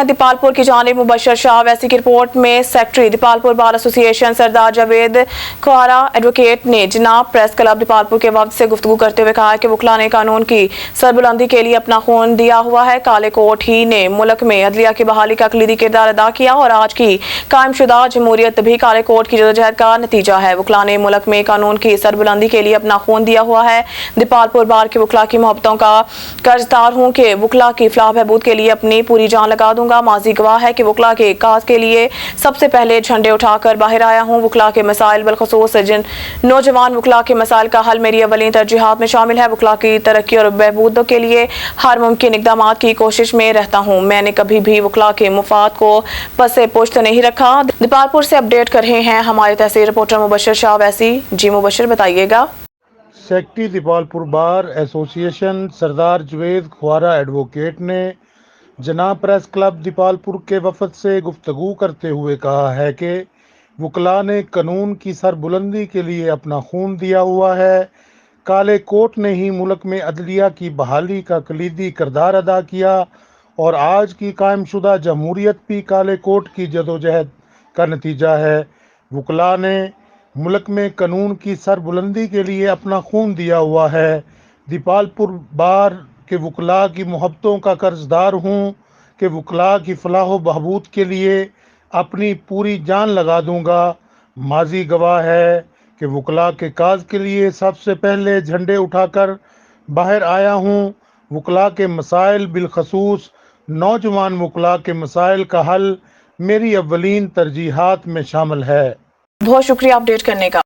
हैं दीपालपुर की जानिब मुबशर शाह वैसी की रिपोर्ट में सेक्रेटरी दीपालपुर बार एसोसिएशन सरदार जावेद खुआरा एडवोकेट ने जनाब प्रेस क्लब दीपालपुर के वक्त से गुफ्तगू करते हुए कहा कि वकला ने कानून की सरबुलंदी के लिए अपना खून दिया हुआ है। काले कोट ही ने मुल्क में अदलिया की बहाली का कलीदी किरदार अदा किया और आज की कायमशुदा जमहूरियत भी काले कोट की जदोजहद का नतीजा है। वकला ने मुल्क में कानून की सरबुलंदी के लिए अपना खून दिया हुआ है। दीपालपुर बार के वकला की मोहब्बतों का कर्जदार हूँ कि वकला की फलाह बहबूद के लिए अपनी पूरी जान लगा दूंगा। माजी गवाह है कि वकला के काज के लिए सबसे पहले झंडे उठाकर बाहर आया हूँ। वकला के मसाइल बिलखसूस जिन नौजवान वकला के मसाइल का हल मेरी अवलीन तरजीहात में शामिल है। वकला की तरक्की और बहबूद के लिए हर मुमकिन इकदाम की कोशिश में रहता हूँ। मैंने कभी भी वकला के मुफाद को पसे पुश्त नहीं रखा। दीपालपुर से अपडेट कर रहे हैं हमारे तहसील रिपोर्टर मुबशर शाह वैसी। जी मुबशर, बताइएगा। सेक्रेटरी दीपालपुर बार एसोसिएशन सरदार जावेद खुआरा एडवोकेट ने जनाब प्रेस क्लब दीपालपुर के वफद से गुफ्तगू करते हुए कहा है कि वकला ने कानून की सरबुलंदी के लिए अपना खून दिया हुआ है। काले कोट ने ही मुल्क में अदलिया की बहाली का कलीदी किरदार अदा किया और आज की कायमशुदा जमहूरियत भी काले कोट की जदोजहद का नतीजा है। वकला ने मुल्क में कानून की सरबुलंदी के लिए अपना खून दिया हुआ है। दीपालपुर बार के वकला की मोहब्बतों का कर्जदार हूँ कि वकला की फलाह व बहबूद के लिए अपनी पूरी जान लगा दूंगा। माजी गवाह है कि वकला के काज के लिए सबसे पहले झंडे उठाकर बाहर आया हूँ। वकला के मसाइल बिलखसूस नौजवान वकला के मसाइल का हल मेरी अव्वलीन तरजीहात में शामिल है। बहुत शुक्रिया अपडेट करने का।